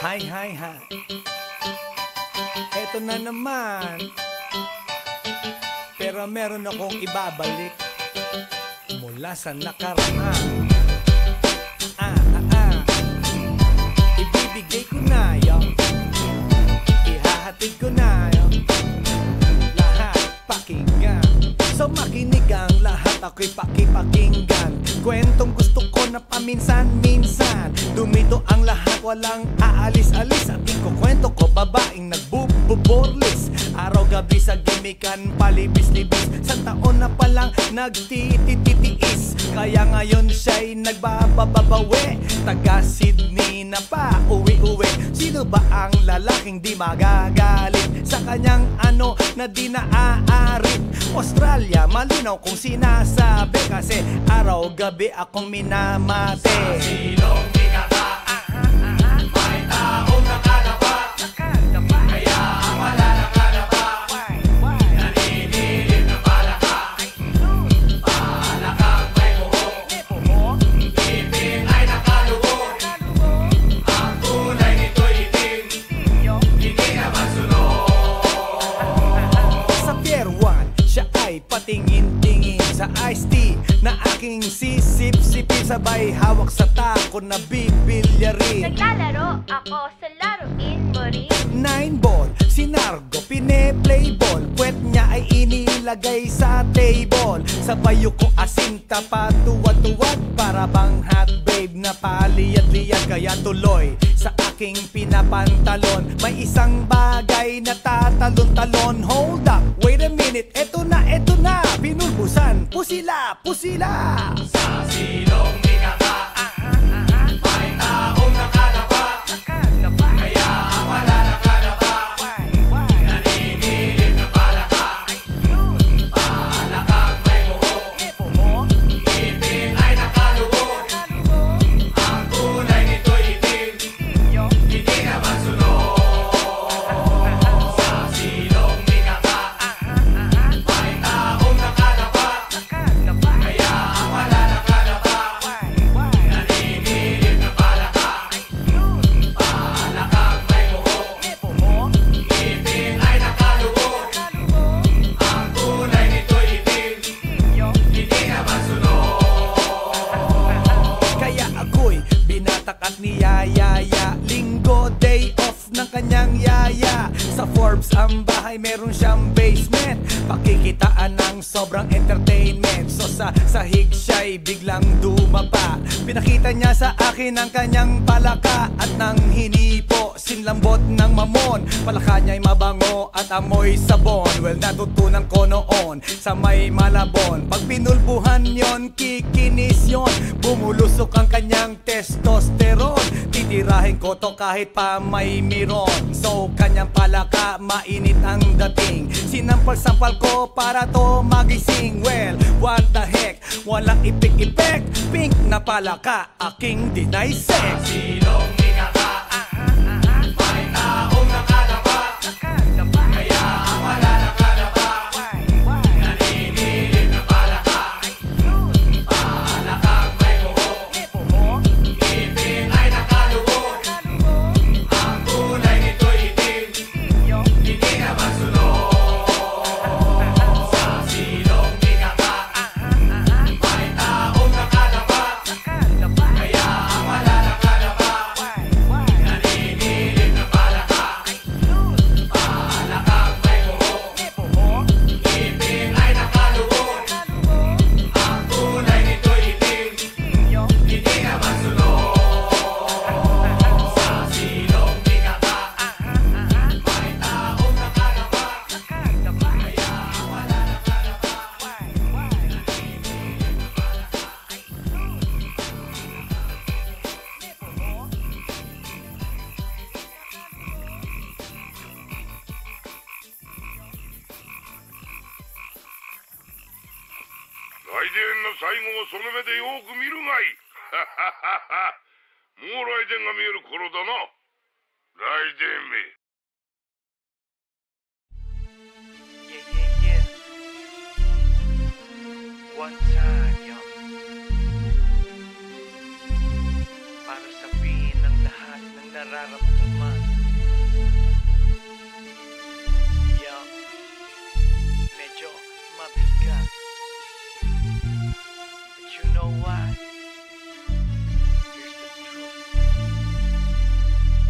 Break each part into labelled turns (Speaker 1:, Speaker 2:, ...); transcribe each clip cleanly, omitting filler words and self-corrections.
Speaker 1: Hi, hi, hi. Eto na naman. Pero meron akong ibabalik mula sa nakaraan. Ibibigay ko na yun, ihahatid ko na yun, lahat pakinggan. So makinig ang lahat, ako'y pakipakinggan. Kwentong gusto ko na paminsan-minsan. Dumito ang lahat, walang aalis-alis. At ikukwento ko, babaeng nagbububorlis. Araw-gabi sa gimikan, palibis-libis. Sa taon na palang nagtititiis. Kaya ngayon siya'y nagbababawi. Taga Sydney na pa, uwi-uwi. Sino ba ang lalaking di magagalit sa kanyang ano na di naaarit? Australia, malinaw kung sinasabi. Kasi araw-gabi akong minamate.
Speaker 2: Sa silong binaba, may taong nakadapa. Kaya ang wala nakadapa, naninilig na palaka. Palakang may buhok, ngipin ay nakalubog. Ang kulay nito'y itim, hindi naman sunog.
Speaker 1: Sa Pier 1, siya ay patingin-tingin sa iced tea na aking sisip-sipin. Sabay hawak sa tako na bibilyarin.
Speaker 3: Naglalaro ako sa laruin mo rin.
Speaker 1: 9-ball, si Nargo pine-playball. Puwet niya ay inilagay sa table. Sa bayo ko asinta patuwad-tuwad. Para bang hot babe na paliyad-liyad. Kaya tuloy sa aking pinapantalon may isang bagay na tatalon-talon. Hold up, wait a minute, eto na, pinulbusan, pusila, pusila.
Speaker 2: Sa silong binaba, may taong nakadapa. Kaya ang wala nakadapa, naninilig na palaka. Palakang may buhok, ngipin ay nakalubog. Ang kulay nito'y itim, hindi naman sunog. Sa silong binaba, may taong nakadapa. Kaya ang wala nakadapa, naninilig na palaka. Palakang may buhok, ngipin ay nakalubog. Ang kulay nito'y itim, hindi naman sunog.
Speaker 1: Kaya ako'y binatak at niyayaya. Linggo, day off ng kanyang yaya. Sa Forbes ang bahay, meron siyang basement. Pakikitaan ng sobrang entertainment. So sa sahig siya'y biglang dumapa. Pinakita niya sa akin ang kanyang palaka. At nang hinipo, sinlambot ng mamon. Palaka niya'y mabango at amoy sabon. Well, natutunan ko noon sa may Malabon. Pag pinulbuhan yon, kikinis yon. Bumulusok ang kanyang testosterone. Titirahin ko to kahit pa may miron. So kanyang palaka, mainit ang dating. Sinampal-sampal ko para to magising. Well, what the heck, walang ipik-ipek. Pink na palaka, aking deny sex.
Speaker 2: Silong binaba, may taong nakadapa. Kaya ang wala nakadapa, naninilig na palaka. Palakang may buhok, ngipin ay nakalubog. Ang kulay nito'y itim, hindi naman sunog. Sa silong binaba, may taong nakadapa. Kaya ang wala nakadapa, naninilig na palaka. Palakang may buhok, ngipin ay nakalubog. Ang kulay nito'y itim, hindi naman sunog. Sa silong binaba, may taong nakadapa. Kaya ang wala nakadapa, naninilig na palaka.
Speaker 4: 来電の最後をその目でよく見るがいい。もう来電が見える頃だな。来電め。
Speaker 5: Yeah. One time, yo. Para sabihin ng lahat ng nararamdaman know why?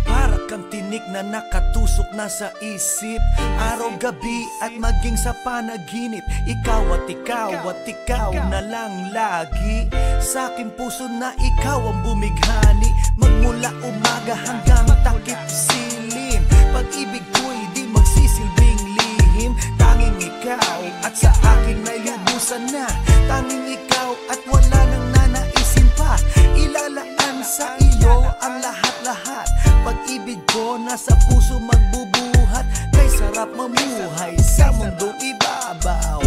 Speaker 1: Para kang tinik na nakatusok na sa isip, araw-gabi at maging sa panaginip. Ikaw at ikaw na lang lagi sa aking puso na ikaw ang bumighani. Magmula umaga hanggang takip silim, pag-ibig ko'y di magsisilbing lihim. Tanging ikaw at sa akin ay lubusan na. Tanging ikaw at wala nang nanaisin pa. Ilalaan sa iyo ang lahat-lahat. Pag-ibig ko nasa puso magbubuhat. Kay sarap mamuhay sa mundong ibabaw.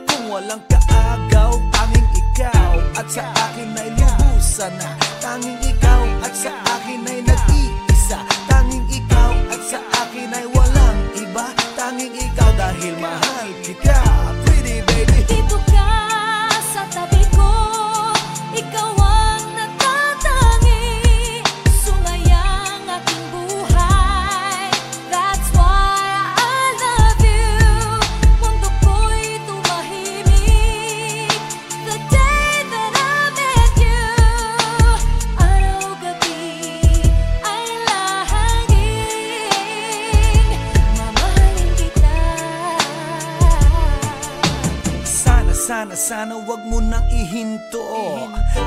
Speaker 1: Kung walang kaagaw, tanging ikaw at sa akin ay lubusan na. Tanging ikaw at sa akin ay nag-iisa. Tanging ikaw at sa akin ay walang iba. Tanging ikaw dahil mahal kita, pretty baby.
Speaker 6: Dito ka sa tabi ko, ikaw ang natatangi. Sumayang aking buhay, that's why I love you. Mundo ko'y tumahimik the day that I met you. Araw-gabi ay lahaging mamahalin kita.
Speaker 1: Sana wag mo nang ihinto.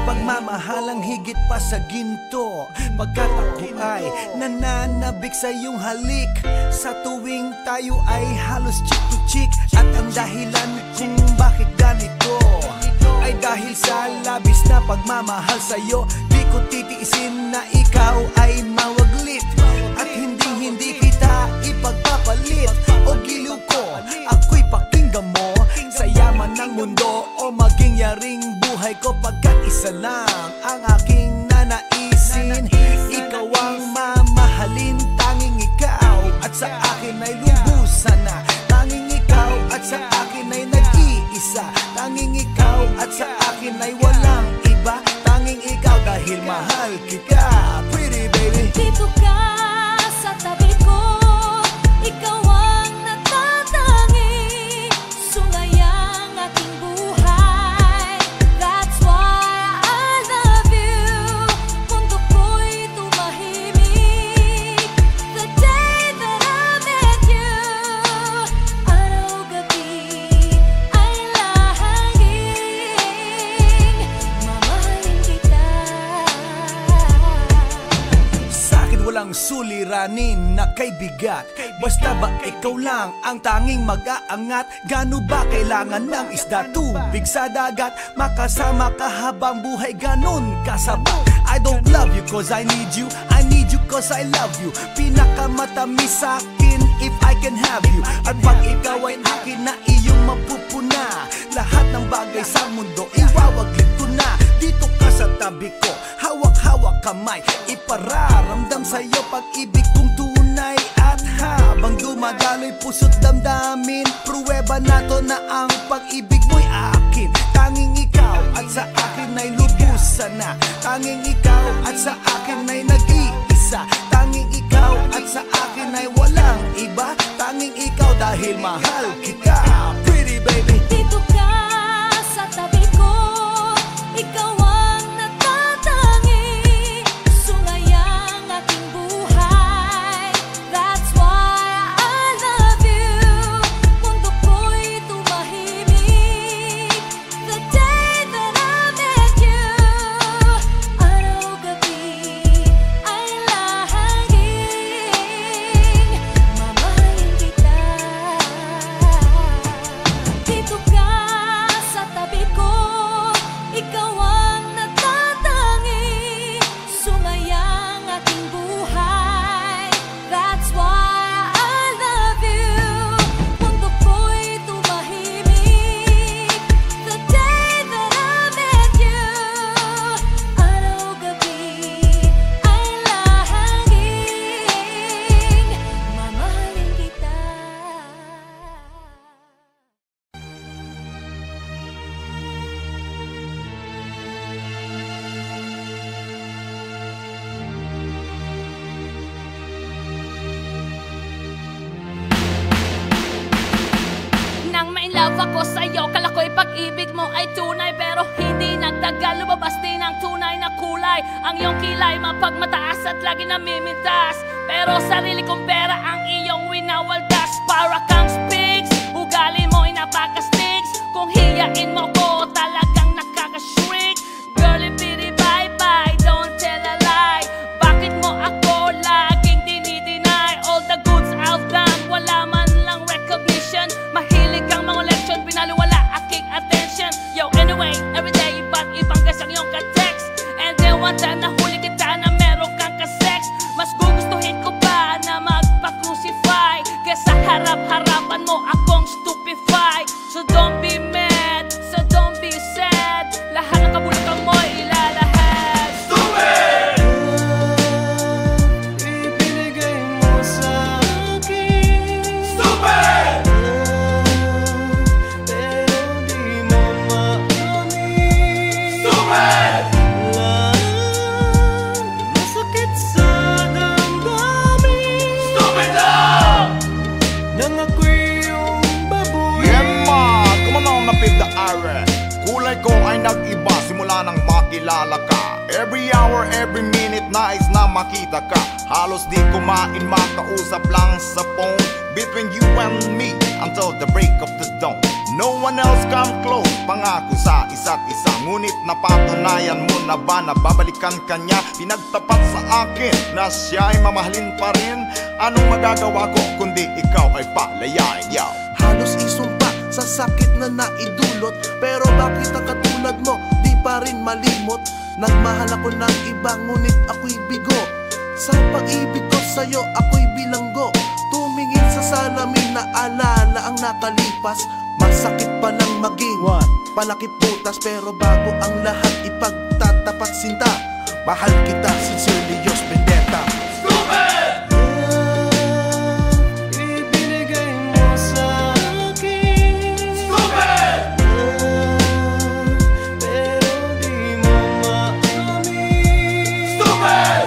Speaker 1: Pagmamahalang higit pa sa ginto. Pagkat ako ay nananabik sa iyong halik. Sa tuwing tayo ay halos chick to chick. At ang dahilan kung bakit ganito ay dahil sa labis na pagmamahal sa'yo. Di ko titiisin na ikaw ay mawaglit. At hindi kita ipagpapalit. O giliw ko, ako'y pakinggan mo. Sa yaman ng mundo o maging yaring buhay ko, pagkat isa lang ang aking nanaisin. Ikaw ang mamahalin, tanging ikaw at sa akin ay lubusan na. Tanging ikaw at sa akin ay nag-iisa. Tanging ikaw at sa akin ay walang iba. Tanging ikaw dahil mahal kita, pretty baby.
Speaker 6: Dito ka sa tabi ko, ikaw ang natatangi. Sumayang aking buhay, that's why I love you. Mundo ko'y tumahimik the day that I met you. Araw-gabi ay lahaging mamahalin kita.
Speaker 1: Sa'kin walang suliranin na kay bigat. Basta ba ikaw lang ang tanging mag-aangat? Gano ba kailangan ng isda, tubig sa dagat? Makasama ka habang buhay, ganun kasabat. I don't love you cause I need you, I need you cause I love you. Pinakamatamis sa'kin if I can have you. At pag ikaw ay akin na iyong mapupuna, lahat ng bagay sa mundo iwawaglit ko na. Dito ka sa tabi ko, hawak-hawak kamay, ipararamdam sa'yo pag-ibig kong tunay. At habang dumadaloy puso't damdamin, pruweba na to na ang pag-ibig mo'y akin. Tanging ikaw at sa akin ay lubusan na. Tanging ikaw at sa akin ay nag-iisa. Tanging ikaw at sa akin ay walang iba. Tanging ikaw dahil mahal kita, pretty baby.
Speaker 6: Dito ka sa tabi ko, ikaw ang natatangi. Sumayang aking buhay, that's why I love you. Mundo ko'y tumahimik the day that I met you. Araw-gabi ay lahaging mamahalin kita. Dito ka sa tabi ko, ikaw ang natatangi. Sumayang aking buhay, that's why I love you. Mundo ko'y tumahimik the day that I met you. Araw-gabi ay lahaging mamahalin kita.
Speaker 7: Nang ma-inlove ako sa'yo, kala ko'y pag-ibig mo ay tunay, pero hindi nagtagal.
Speaker 5: buhay. Ang iyong kilay mapagmataas at lagi namimintas, pero sarili kong pera ang iyong winawaldas. Para kang spigs, ugali mo'y napaka-sticks. Kung hiyain mo ko, talagang nakaka-shrink. Girlie bitty bye-bye, don't tell a lie. Bakit mo ako laging dinideny? All the goods I've done, wala man lang recognition. Mahilig kang mga leksyon, binaliwala aking attention. Yo, anyway, everyday iba't ibang gas ang iyong ka-text. And then one time nahuli kita na meron kang ka-sex. Mas gugustuhin ko pa na magpa-crucify kesa harap-harapan mo akong stupefy. So don't be mad, so don't be sad. Lahat ng kabulukan mo ilalahad.
Speaker 2: Stupid!
Speaker 1: Ibinigay mo sa akin
Speaker 2: Stupid!
Speaker 1: pero di mo maamin.
Speaker 2: Stupid!
Speaker 1: Masakit sa damdamin
Speaker 2: Stupid lang!
Speaker 1: nang ako'y iyong babuyin.
Speaker 7: Yema, kumanong na feel the air. Kulay ko ay nag-iba simula nang makilala ka. Every hour, every minute, nais na makita ka. Halos di kumain, makausap lang sa phone. Between you and me, until the break of the dawn. No one else come close, pangako sa isa't isa. Ngunit napatunayan mo na ba na babalikan ka niya? Pinagtapat sa akin na siya ay mamahalin pa rin. Anong magagawa ko kundi ikaw ay palayain, yaw?
Speaker 8: Halos isumpa sa sakit na naidulot, pero bakit ang katulad mo di pa rin malimot? Nagmahal ako ng iba ngunit ako'y bigo. Sa pag-ibig ko sa'yo ako'y bilanggo. Tumingin sa salamin na alala ang nakalipas. Masakit pa lang maging palakip butas, pero bago ang lahat ipagtatapat sinta. Mahal kita sincerely, Diyos Vendetta.
Speaker 2: Stupid!
Speaker 1: Ibinigay mo sa akin
Speaker 2: Stupid!
Speaker 1: pero di mo maamin.
Speaker 2: Stupid!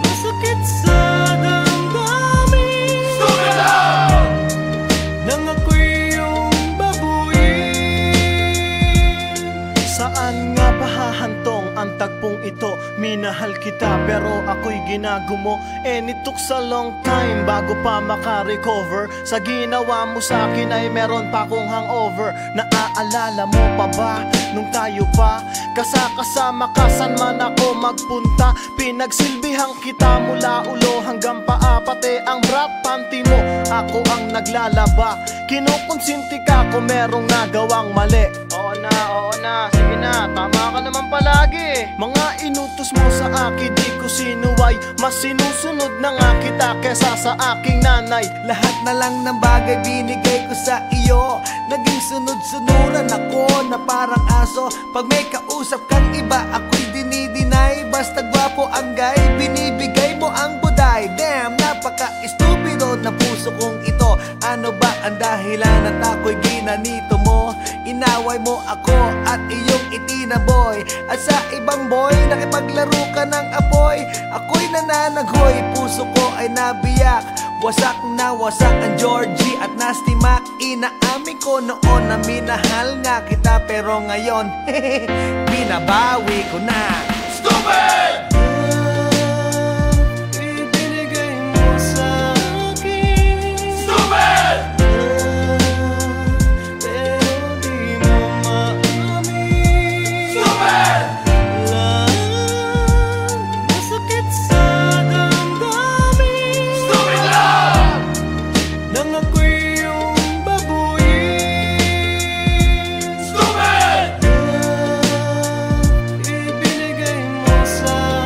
Speaker 1: Masakit sa damdamin
Speaker 2: Stupid lang!
Speaker 1: nang ako'y iyong babuyin.
Speaker 9: Saan nga ba hahantong ang tagpong ito? Minahal kita pero ako'y ginagumo. And it took a long time bago pa makarecover. Sa ginawa mo sa akin ay meron pa akong hangover. Naaalala mo pa ba nung tayo pa kasama ka saan man ako magpunta? Pinagsilbihan kita mula ulo hanggang paa, pati ang bra panty mo ako ang naglalaba. Kinukonsinti ka kung merong nagawang mali. Oo na, sige na, tama ka naman palagi. Mga inutos mo sa akin di ko sinuway. Mas sinusunod na nga kita kesa sa aking nanay.
Speaker 1: Lahat na lang ng bagay binigay ko sa iyo. Naging sunod-sunuran ako na parang aso. Pag may kausap kang iba, ako'y dinidinay. Basta gwapo ang guy, binibigay mo ang buday. Damn, napaka-estupido na puso kong ito. Ano ba ang dahilan at ako'y ginanito mo? Inaway mo ako at iyong itinaboy. At sa ibang boy, nakipaglaro ka ng apoy. Ako'y nananaghoy, puso ko ay nabiyak. Wasak na wasak ang Georgie at Nasty Mac. Inaamin ko noon na minahal nga kita, pero ngayon, binabawi ko na.
Speaker 2: Stupid!
Speaker 1: Ibinigay mo sa akin
Speaker 2: Stupid!
Speaker 1: pero di mo maamin.
Speaker 2: Stupid!
Speaker 1: Masakit sa damdamin
Speaker 2: Stupid lang!
Speaker 1: nang ako'y iyong babuyin.
Speaker 2: Stupid!
Speaker 1: Ibinigay mo sa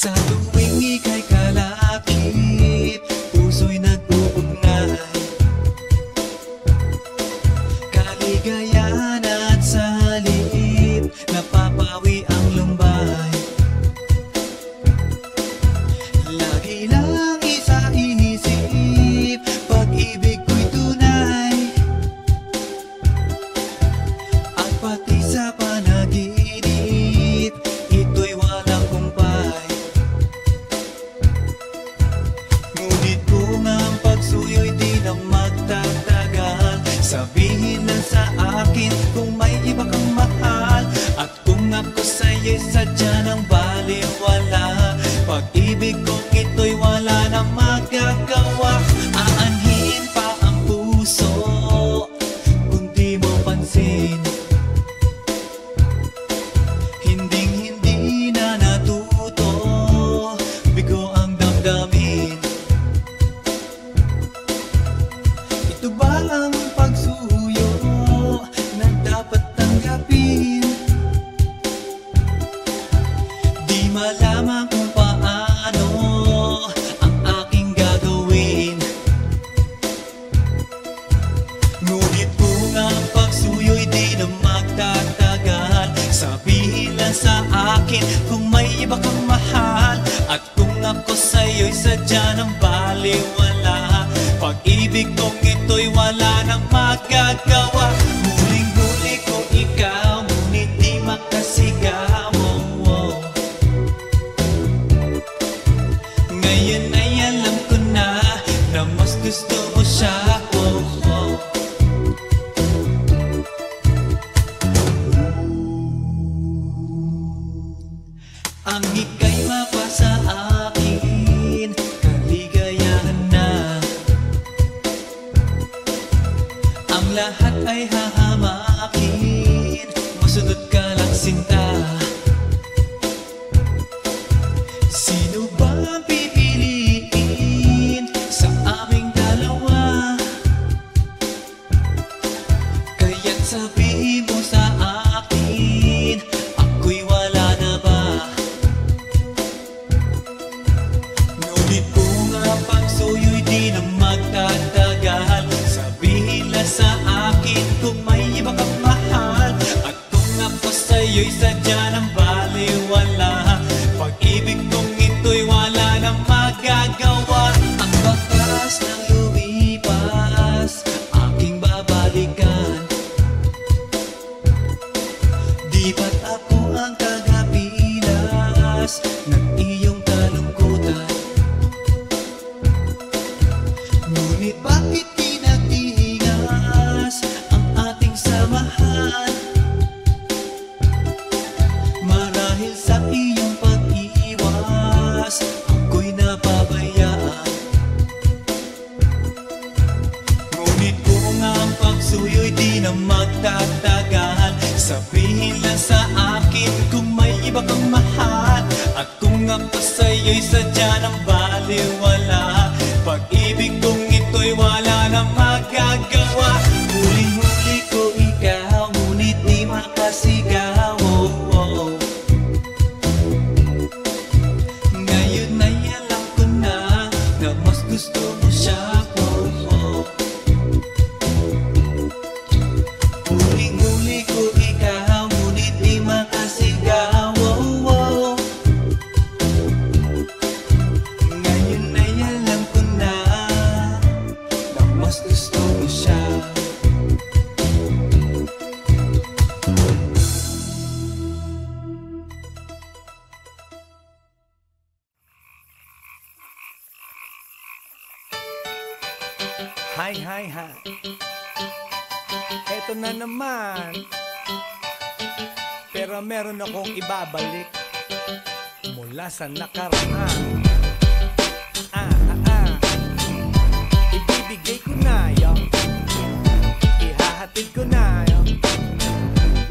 Speaker 10: Sa tuwing ika'y kalakip, puso'y nag-uugnay. Kaligayahan at sa halip, napapawi ang lumbay. Lagi lang isa inisip, pag-ibig ko'y tunay. At pati sa panaginip, ito'y walang kumpay. Ngunit kung ang pagsuyo'y di na magtatagal, sabihin lang sa akin kung may iba kang mahal. At kung ako sa'yo'y sadya ng baliwala, pag-ibig kong ito'y wala na magagawa. Aanhin pa ang puso kung di mo pansin, hinding-hindi na natuto, bigo ang damdamin. Ito ba ang pagsuyo na dapat tanggapin? Di malaman kung paano ang aking gagawin. Ngunit kung ang pagsuyo'y di na magtatagal, sabihin lang sa akin kung may iba kang mahal. At kung ako sa'yo'y sadya ng baliwala, pag-ibig kong ito'y wala nang magagawa. Huling-huli ko ikaw, ngunit di makasigaw. Ngayon ay alam ko na mas gusto mo siya. Ang ika'y mapasa akin, kaligayahan na. Ang lahat ay hahamakin, masunod ka lang sinta. Sino ba ang pipiliin sa aming dalawa? Kaya't sabihin mo sa akin, ako'y wala na ba? Ngunit kung ang pagsuyo'y di na magtatagal, sabihin lang sa akin kung may iba kang mahal. At kung ako sa'yo'y sadya ng baliwala, pag-ibig kong ito'y wala nang magagawa. Ang bakas ng lumipas, aking babalikan. Di ba't ako ang tagapilas ng iyong kalungkutan? Ngunit bakit di nagtingas ang ating samahan? Marahil sa iyong pag-iwas, ako'y napabayaan. Ngunit kung ang pagsuyo'y di na magtatagal, sabihin lang sa akin kung may iba kang mahal. At kung ako sa'yo'y sadya ng baliwala, pag-ibig kong ito'y wala na magagawa. Huling-huli ko ikaw, ngunit di makasigaw. Ngayon ay alam ko na mas gusto mo siya. Huling-huli ko ikaw, ngunit di makasigaw. Ngayon ay alam ko na mas gusto mo siya.
Speaker 1: Hi, hi, hi. Eto na naman. Pero meron akong ibabalik mula sa nakaraan. Ibibigay ko na yun, ihahatid ko na yun.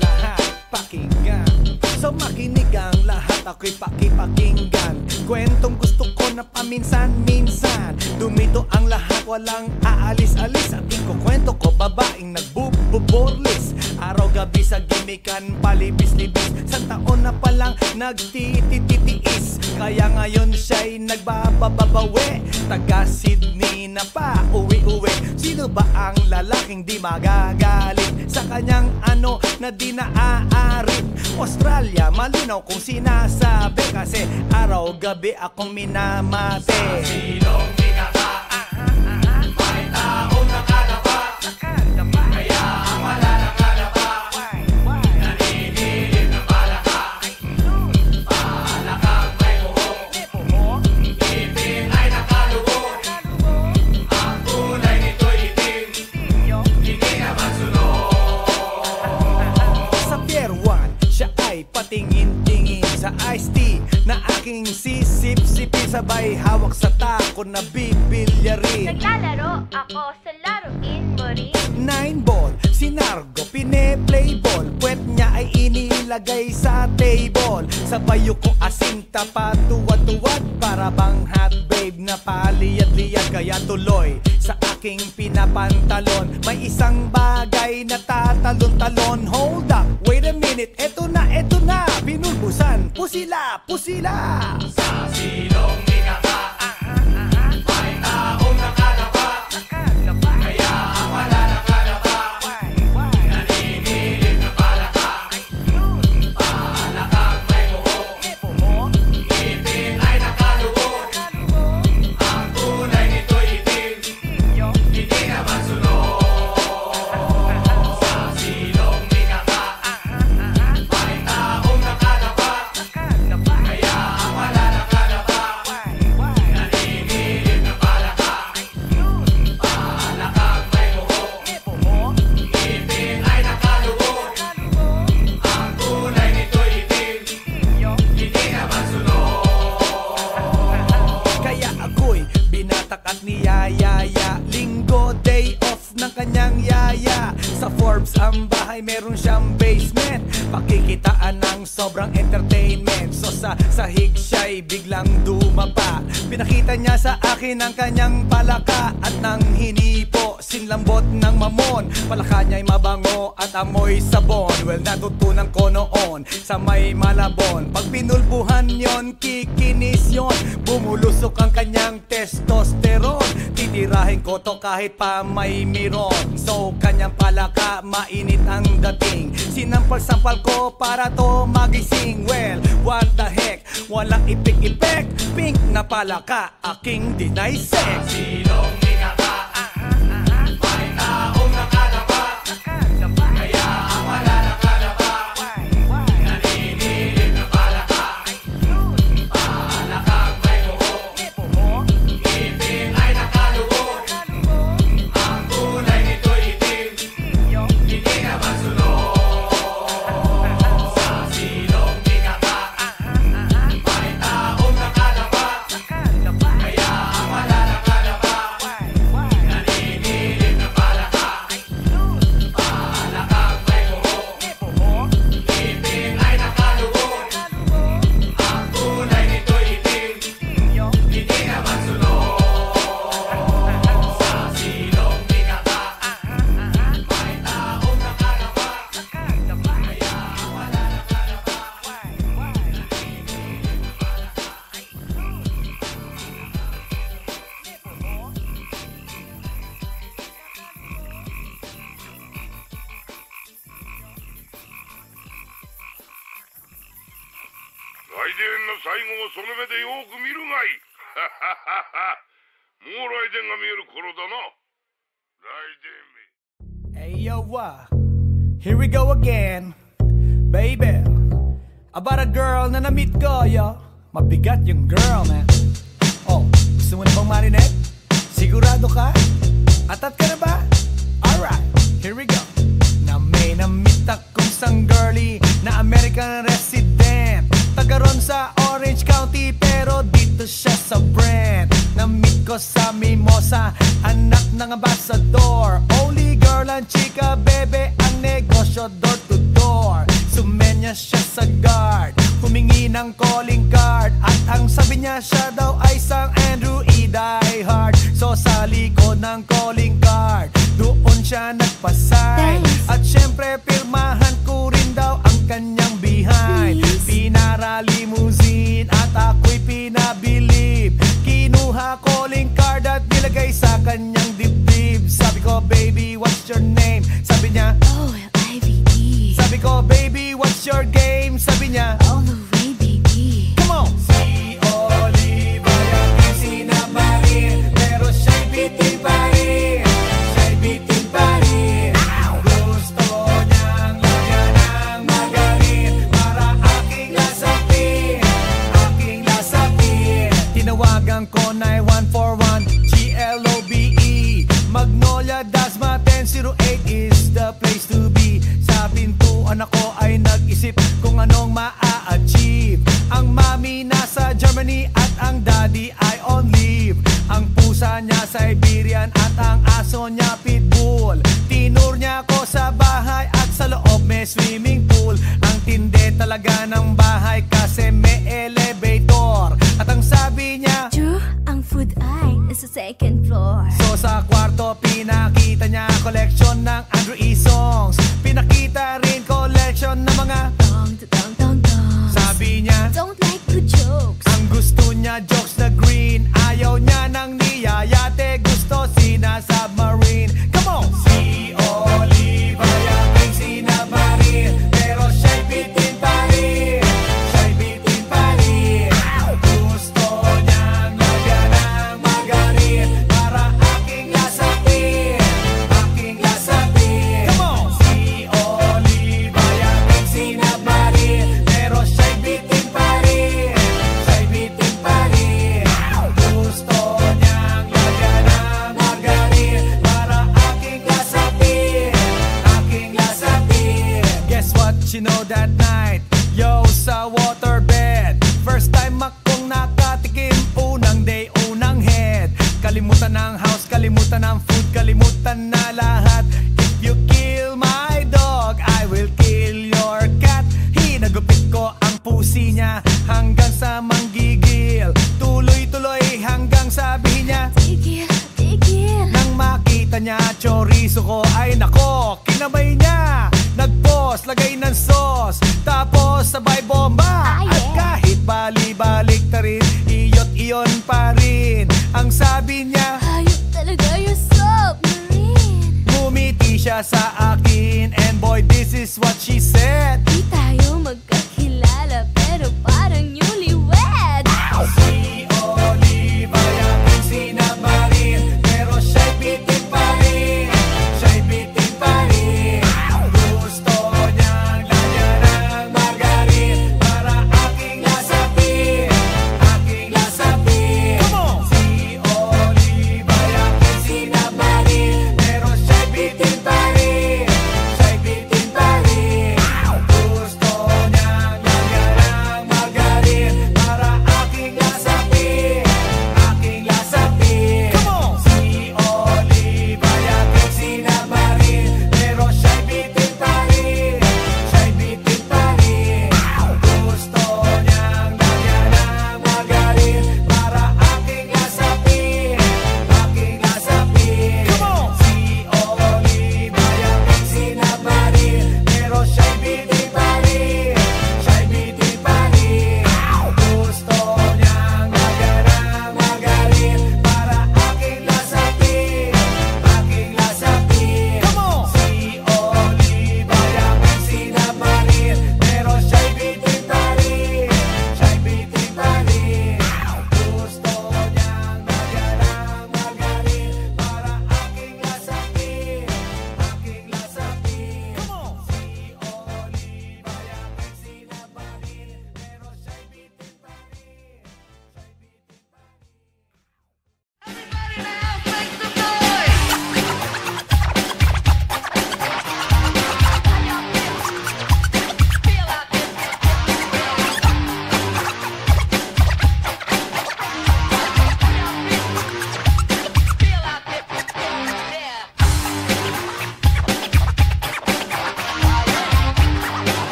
Speaker 1: Lahat pakinggan, so makinig ang lahat, ako'y pakipakinggan. Kwentong gusto ko na paminsan-minsan, dumito ang lahat, walang aalis-alis. At ikukwento ko babaeng nagbububorlis, araw gabi sa gimikan, palibis-libis. Sa taon na palang nagtititiis, kaya ngayon siya'y nagbababawi. Taga Sydney na pa, uwi-uwi. Sino ba ang lalaking di magagalit sa kanyang ano na di naaarit? Australia, malinaw kung sinasabi, kasi araw-gabi akong minamate. Sa silong ikaka, may taong nakadapa, kaya ang wala nakadapa, naninilig na palaka. Palakang may buhok, ngipin ay nakalubog, ang kulay nito'y itim, hindi naman sunod. Sa Pier 1, siya ay patingin-tingin sa iced tea na aking sisip-sipin, sabay hawak sa tako na bibilyarin.
Speaker 3: Naglalaro ako sa laruin mo rin.
Speaker 1: 9-ball, sinargo, pine-playball, puwet niya ay inilagay sa table. Sabay ko asinta pa tuwad-tuwad, para bang hot babe na paliyad-liyad. Kaya tuloy sa aking pinapantalon, may isang bagay na tatalon-talon. Hold up, wait a minute, eto na, binulbusan, pusila, pusila. Sa silong ikaka, may taong nakadapa, kaya ang wala nakadapa, naninilig na palaka. Palakang may buhok, ngipin ay nakalubog, ang kulay nito'y itim, hindi naman sunod. Sa silong ikaka, may taong nakadapa, kaya ang wala nakadapa, naninilig na palaka. Palakang may buhok, ngipin ay nakalubog, ang kulay nito'y itim, hindi naman sunod. Kaya ako'y binatak at niyayaya, linggo day off ng kanyang yaya. Sa Forbes ang bahay, meron siyang basement, pakikitaan ng sobrang entertainment. So sa sahig siya'y biglang dumapa, pinakita niya sa akin ang kanyang palaka. At nang hinipo, sinlambot ng mamon, palaka niya'y mabango at amoy sabon. Well, natutunan ko noon sa may Malabon, pag pinulbuhan yon, kikinis yon, bumulusok ang kanyang testosterone. Titirahin ko to kahit pa may miron. So kanyang palaka, mainit ang dating, sinampal-sampal ko para to magising. Well, what the heck, walang ipik-ipek, pink na palaka, aking deny sex. Silong ikaka, may taong nakadapa, kaya ang wala nakadapa, naninilig na palaka. Palakang may buhok, ngipin ay nakalubog, ang kulay nito'y itim, hindi naman sunod. Sa silong ikaka, may taong nakadapa, kaya ang wala nakadapa, naninilig na palaka. Palakang may buhok, ngipin ay nakalubog, ang kulay nito'y itim, hindi naman sunod. Sa silong ikaka, may taong nakadapa, kaya ang wala nakadapa, naninilig na palaka.
Speaker 4: 来電の最後をその目でよく見るがいい。もう来電が見える頃だな。来電め。
Speaker 1: Hey yo, here we go again, baby. About a girl na na-meet ko, yo. Mabigat yung girl, man. Oh, gusto mo na bang marinig? Sigurado ka? Atat ka na ba? Alright, here we go. Na may na-meet akong isang girlie na American resident, taga ron sa Orange County, pero dito siya sa Brent. Na-meet ko sa Mimosa, anak ng ambassador. Only girl and chika, bebe, ang negosyo door to door. Sumenya siya sa guard, humingi ng calling card, at ang sabi niya siya daw ay isang Andrew E. Diehard. So sa likod ng calling card, doon siya nagpasay, at syempre pirmahan calling card at nilagay sa kanyang dibdib. Sabi ko, baby, what's your name? Sabi niya,
Speaker 6: OLIVE.
Speaker 1: sabi ko, baby, what's your game? Sabi niya,
Speaker 6: All the way, baby.
Speaker 1: come on! Si Olive ay aking sinamarin, pero siya'y bitin pa rin. Siya'y bitin pa rin. Gusto niyang lagyan ng magarin para aking lasapin, aking lasapin. Tinawagan ko 9141 GLOBE Magnolia Dasma 1008 is the place to be. Sa pintuan ako ay nag-isip kung anong ma-achieve. Ang mami nasa Germany at ang daddy ay on leave. Ang pusa niya Siberian at ang aso niya pitbull. Tinur niya ako sa bahay at sa loob may swimming pool. Ang tindi talaga ng bahay kasi may elevator. At ang sabi niya,
Speaker 6: True, ang food ay nasa second floor.
Speaker 1: so sa kwarto pinakita niya collection ng Andrew E. songs. Pinakita rin collection ng mga
Speaker 6: Dong, dong, dong, dong.
Speaker 1: sabi niya,
Speaker 6: Don't like good jokes.
Speaker 1: ang gusto niya jokes na green. Ayaw niya ng niyayate, gusto sina-submarine. Come on! Si Olive ay aking sinamarin, pero siya'y bitin pa rin. Siya'y bitin pa rin. Gusto niyang lagyan ng magarin para aking lasapin, aking lasapin. Come on! Si Olive ay aking sinamarin, pero siya'y bitin pa rin. Siya'y bitin pa rin. Gusto niyang lagyan ng magarin para aking lasapin, aking lasapin. Guess what you know that night? Yo, sa waterbed, first time akong nakatikim. Unang day, unang head. Kalimutan ng house, kalimutan ng food, kalimutan na lahat. If you kill my dog, I will kill your cat. Hinagupit ko ang pusi niya hanggang sa manggigil. Tuloy-tuloy hanggang sabihin niya,
Speaker 6: Tigil, tigil.
Speaker 1: nang makita niya chorizo ko, ay nako, kinamay niya. Nagpos, lagay ng sauce, tapos sabay bomba.
Speaker 6: Ah, yeah.
Speaker 1: At kahit bali-balik ta rin, iyot iyon pa rin. Ang sabi niya,
Speaker 6: Hayop talaga yung submarine.
Speaker 1: ngumiti siya sa akin, and boy, this is what she said.
Speaker 6: Di tayo magkakilala pero parang newlywed.
Speaker 1: Si Olive ay aking sinamarin, pero siya'y bitin pa rin. Siya'y bitin pa rin. Gusto niyang lagyan ng magarin para aking lasapin, aking lasapin. Come on! Si Olive ay aking sinamarin, pero siya'y bitin pa rin. Siya'y bitin pa rin. Gusto niyang lagyan ng magarin para aking lasapin, aking lasapin. Come on! Si Olive ay aking sinamarin, pero siya'y bitin pa rin. Siya'y bitin pa rin. Gusto niyang lagyan ng magarin para aking lasapin, aking lasapin. Come on! Si Olive ay aking sinamarin, pero siya'y bitin pa rin. Siya'y bitin pa rin. Gusto niyang lagyan ng magarin para aking lasapin, aking lasapin. Come on! Si Olive ay aking sinamarin, pero siya'y bitin pa rin. Siya'y bitin pa rin. Gusto niyang lagyan ng magarin para aking lasapin, aking lasapin. Come on! Si Olive ay aking sinamarin, pero siya'y bitin pa rin. Siya'y bitin pa rin.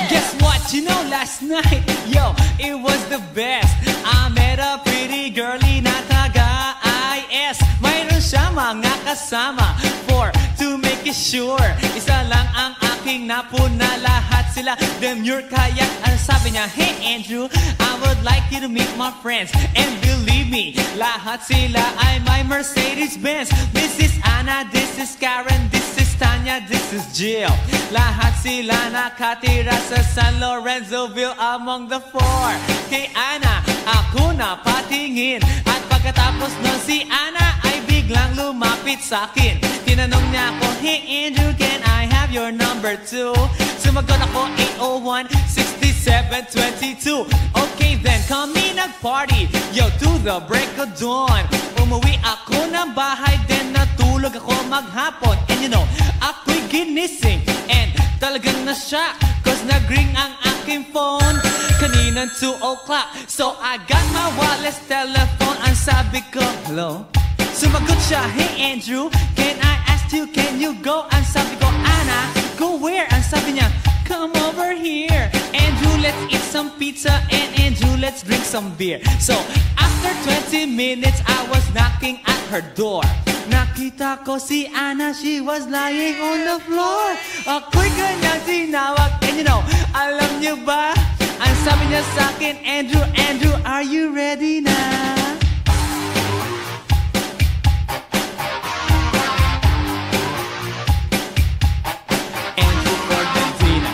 Speaker 10: Guess what? You know, last night, yo, it was the best. I met a pretty girlie na taga-IS. Mayroon siya mga kasama for to make it you sure? Isa lang ang aking napuna, lahat sila demure. Kaya ang sabi niya, hey Andrew, I would like you to meet my friends. And believe me, lahat sila ay my Mercedes-Benz. This is Anna, this is Karen, this is Tanya, this is Jill. Lahat sila nakatira sa San Lorenzoville among the four. Kay Anna, ako na patingin. At pagkatapos nun si Anna ay biglang lumapit sa akin. Tinanong niya ako, hey Andrew, can I have your number too? Sumagot ako, 801-6722. Okay then, kami nag-party, yo, to the break of dawn. Umuwi ako ng bahay, then natulog ako maghapon. And you know, ako'y ginising, and talagang na-shock, cause nag-ring ang aking phone kaninang 2 o'clock. So I got my wireless telephone, ang sabi ko, hello? Sumagot siya, hey Andrew, can I ask you, can you go? Ang sabi ko, Anna, go where? Ang sabi niya, come over here. Andrew, let's eat some pizza, and Andrew, let's drink some beer. So after 20 minutes, I was knocking at her door. Nakita ko si Anna, she was lying on the floor. Ako'y kanyang tinawag, and you know, alam niyo ba? Ang sabi niya sa akin, Andrew, Andrew, are you ready na? Andrew for Medina.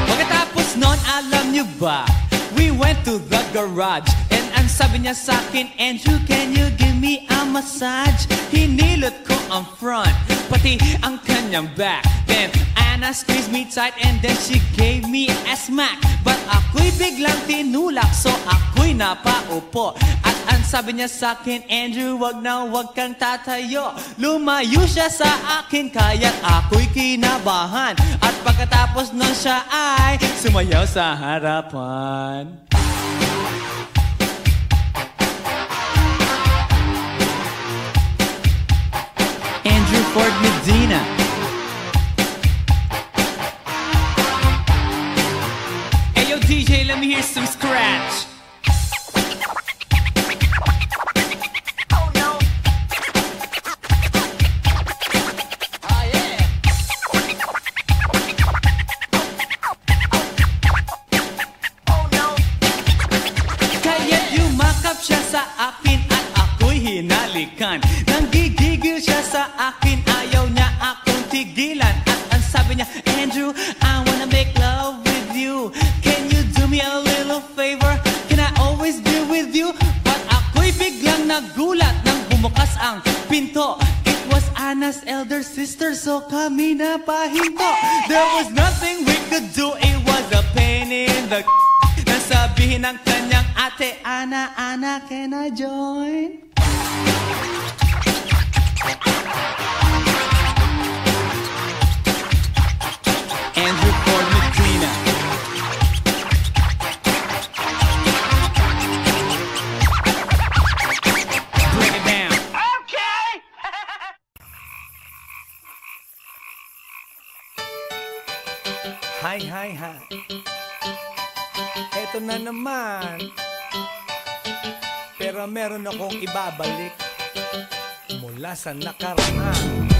Speaker 10: Pagkatapos nun, alam niyo ba? We went to the garage, and ang sabi niya sa akin, Andrew, can you give me a massage? Hinilot ko ang front, pati ang kanyang back. Then Anna squeezed me tight, and then she gave me a smack. But ako'y biglang tinulak, so ako'y napaupo. At ang sabi niya sa akin, Andrew, wag na wag kang tatayo. Lumayo siya sa akin, kaya't ako'y kinabahan. At pagkatapos nun siya ay sumayaw sa harapan. Andrew Ford Medina. Hey yo DJ, let me hear some scratch.
Speaker 3: Oh no.
Speaker 10: Ah yeah.
Speaker 3: Oh no.
Speaker 10: Kaya't yumakap siya sa akin at ako'y hinalikan. Nanggigigil siya sa akin, ayaw niya akong tigilan. At ang sabi niya, Andrew, I wanna make love with you. Can you do me a little favor? Can I always be with you? But ako'y biglang nagulat nang bumukas ang pinto. It was Anna's elder sister, so kami na pahinto. There was nothing we could do, it was a pain in the nasabihin ng kanyang ate, Anna, Anna, can I join? Andrew Ford Medina. Bring it down.
Speaker 3: Okay.
Speaker 1: Hi, hi, hi. Eto na naman. Pero meron akong ibabalik mula sa nakaraan.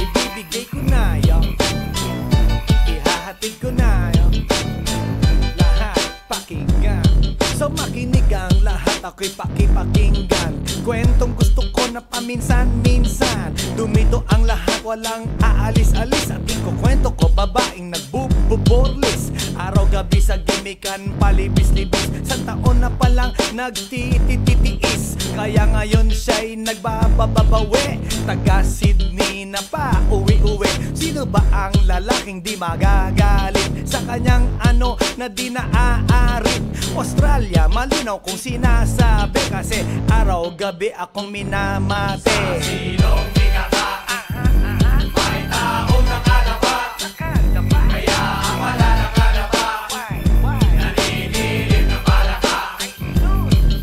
Speaker 1: Ibibigay ko na yun. Ihahatid ko na yun. Lahat pakinggan. So makinig ang lahat, ako'y pakipakinggan. Kwentong gusto ko na paminsan-minsan. Dumito ang lahat, walang aalis-alis. At ikukwento ko, babaeng nagbububorlis. Araw-gabi sa gimikan, palibis-libis. Sa taon na palang nagtititiis. Kaya ngayon siya'y nagbababawi. Taga Sydney na pa, uwi-uwi. Sino ba ang lalaking di magagalit sa kanyang ano na di naaarit? Australia, malinaw kung sinasabi. Kasi araw-gabi akong minamate. Sa silong di may taong nakalapa. Kaya ang wala nakalapa. Naninilig na palaka.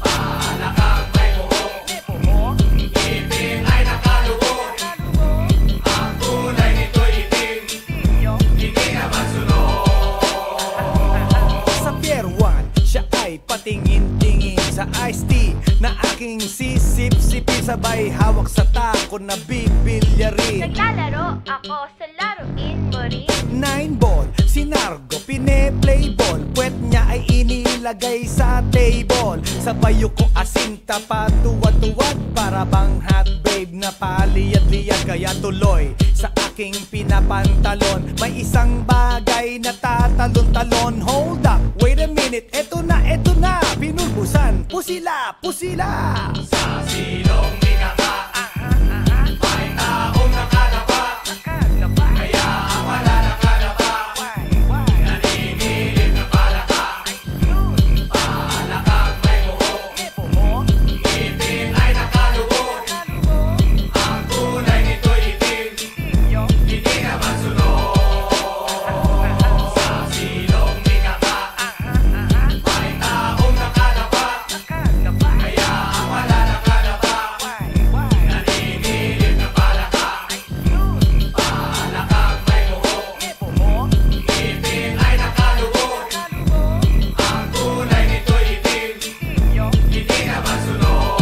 Speaker 1: Palakang may buhok. Ngipin ay nakalubog. Ang kulay nito'y itim. Hindi naman sunod. Sa Pier 1, siya patingin-tingin sa iced tea na aking sisip-sipin, sabay hawak sa tako na bibilyarin.
Speaker 6: Naglalaro ako sa laruin mo rin.
Speaker 1: 9 ball, si Nargo pine-play ball, puwet niya ay inilagay sa table. Sabay ko asinta pa tuwad-tuwad, para bang hot babe na paliyad-liyad. Kaya tuloy sa aking pinapantalon may isang bagay na tatalon-talon. Hold up, wait a minute, eto na, pinulbusan, pusila, pusila.
Speaker 2: Sa silong ikaka, may taong nakalapa, kaya ang wala nakalapa, naninilip na palaka. Palakang may buhok, ngipin ay nakalubog, ang kulay nito'y itim, hindi naman sunog. Sa silong ikaka, may taong nakalapa, kaya ang wala nakalapa, naninilip na palaka. Palakang may buhok, ngipin ay nakalubog, ang kulay nito'y itim, hindi naman sunog.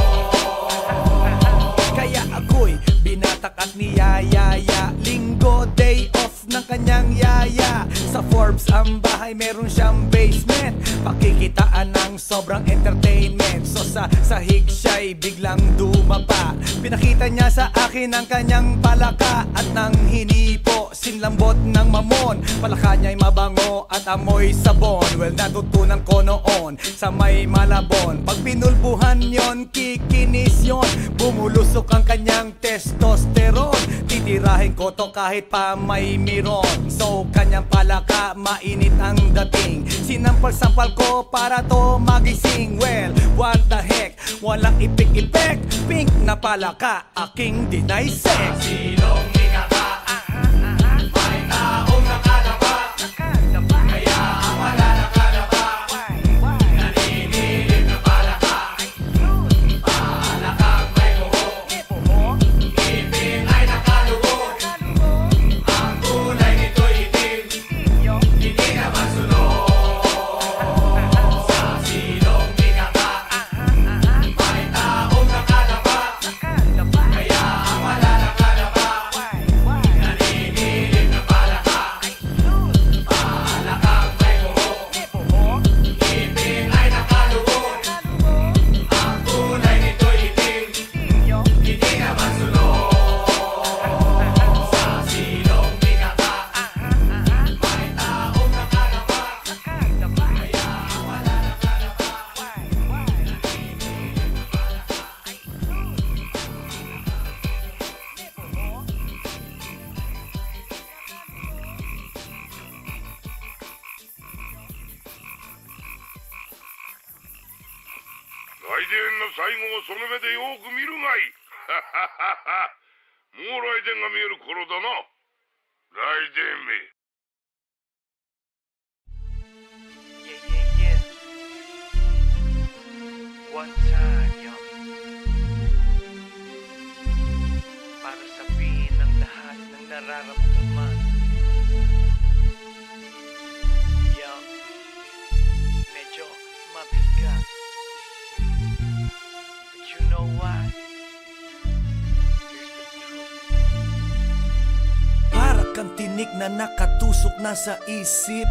Speaker 1: Kaya ako'y binatak at niyayaya, linggo day off ng kanyang yaya. Sa Forbes ang bahay meron siyang basement, pakikitaan ng sobrang entertainment. So sa sahig siya'y biglang dumapa, pinakita niya sa akin ang kanyang palaka. At nang hinipo, sinlambot ng mamon, palaka niya'y mabango at amoy sabon. Well, natutunan ko noon sa may Malabon, pag pinulbuhan yon, kikinis yon, bumulusok ang kanyang testosterone. Titirahin ko to kahit pa may miron. So kanyang palaka, mainit ang dating, sinampal-sampal ko para to magising. Well, what the heck, walang ipik-ipek, pink na palaka, aking deny sex.
Speaker 2: Silong ikaka, may taong nakalapa, kaya ang wala nakalapa, naninilip na palaka. Palakang may buhok, ngipin ay nakalubog, ang kulay nito'y itim, hindi naman sunog. Sa silong ikaka, may taong nakalapa, kaya ang wala nakalapa, naninilip na palaka. Palakang may buhok, ngipin ay nakalubog, ang kulay nito'y itim, hindi naman sunog. Sa silong ikaka, may taong nakalapa, kaya ang wala nakalapa, naninilip na palaka.
Speaker 4: 来電の最後をその目でよく見るがいい。もう来電が見える頃だな。来電め。
Speaker 11: Yeah. One time, yo. Para sabihin ng lahat ng nararamdaman. Yo. Medyo mabigat. But you know what? Here's the truth.
Speaker 1: Para kang tinik na nakatusok na sa isip,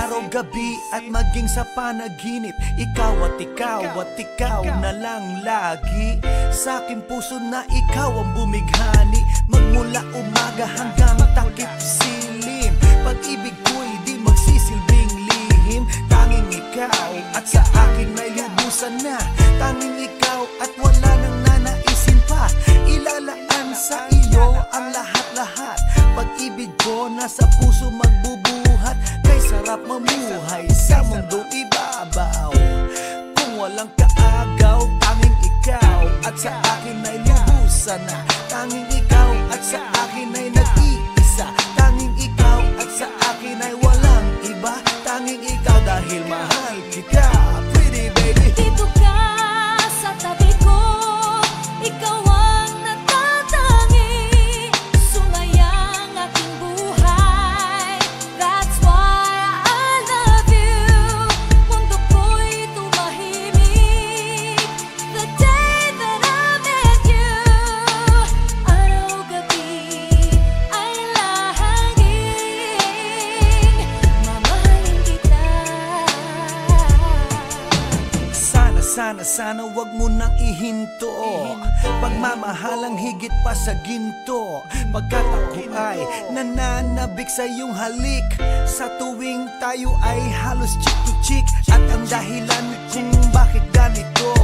Speaker 1: araw-gabi at maging sa panaginip. Ikaw at ikaw na lang lagi. Sa aking puso na ikaw ang bumighani, magmula umaga hanggang takip silim. Pag-ibig ko'y di magsisilbing lihim. Tanging ikaw at sa aking may lubusan na. Tanging ikaw at wala nang nanaisin pa. Ilalaan sa iyo ang lahat-lahat. Pag-ibig ko nasa puso magbubuhat. Kay sarap mamuhay sa mundong ibabaw. Kung walang kaagaw, tanging ikaw at sa akin ay lubusan na. Tanging ikaw at sa akin ay nag-iisa. Tanging ikaw at sa akin ay walang iba. Tanging ikaw dahil mahal kita, pretty baby.
Speaker 6: Dito ka sa tabi ko, ikaw ang natatangi. Sumayang aking buhay, that's why I love you. Mundo ko'y tumahimik.
Speaker 1: Sana wag mo nang ihinto Pagmamahalang higit pa sa ginto Pagkat ako ay nananabik sa iyong halik Sa tuwing tayo ay halos chick to chick At ang dahilan kung bakit ganito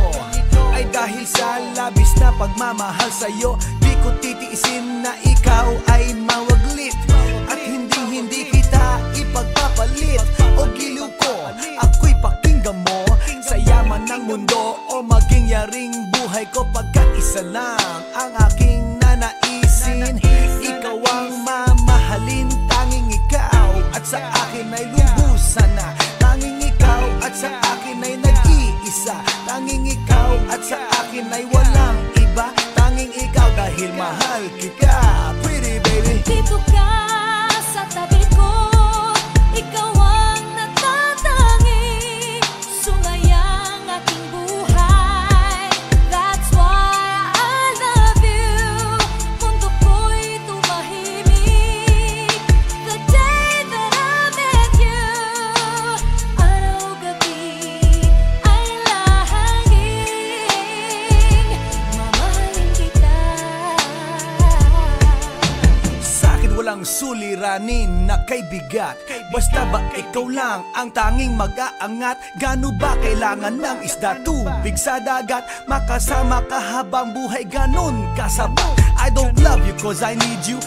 Speaker 1: ay dahil sa labis na pagmamahal sa'yo Di ko titiisin na ikaw ay mawaglit At hindi kita ipagpapalit O giliw ko, ako'y pakinggan mo Sa yaman ng mundo o maging yaring buhay ko Pagkat isa lang ang aking nanaisin Ikaw ang mamahalin, tanging ikaw At sa akin ay lubusan na Tanging ikaw at sa akin ay nag-iisa Tanging ikaw at sa akin ay walang iba Tanging ikaw dahil mahal kita Pretty baby
Speaker 6: Dito ka sa tabi ko Ikaw ang natatangi Sumayang aking buhay That's why I love you Mundo ko'y tumahimik The day that I met you Araw-gabi ay lahangin Mamahalin kita
Speaker 1: Sa'kin walang suliranin na kay bigat Basta ba ikaw lang ang tanging mag-aangat Gano ba kailangan ng isda tubig sa dagat Makasama ka habang buhay ganon kasabat I don't love you cause I need you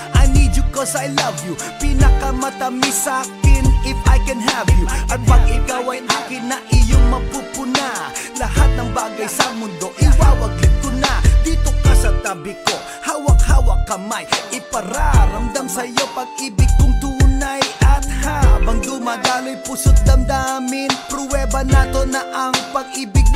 Speaker 1: cause I love you Pinakamatamis sa'kin if I can have you At pag ikaw ay akin na iyong mapupuna Lahat ng bagay sa mundo iwawaglit ko na Dito ka sa tabi ko, hawak-hawak kamay Ipararamdam sa'yo pag-ibig kong tunay At habang dumadaloy puso't damdamin Pruweba na to na ang pag-ibig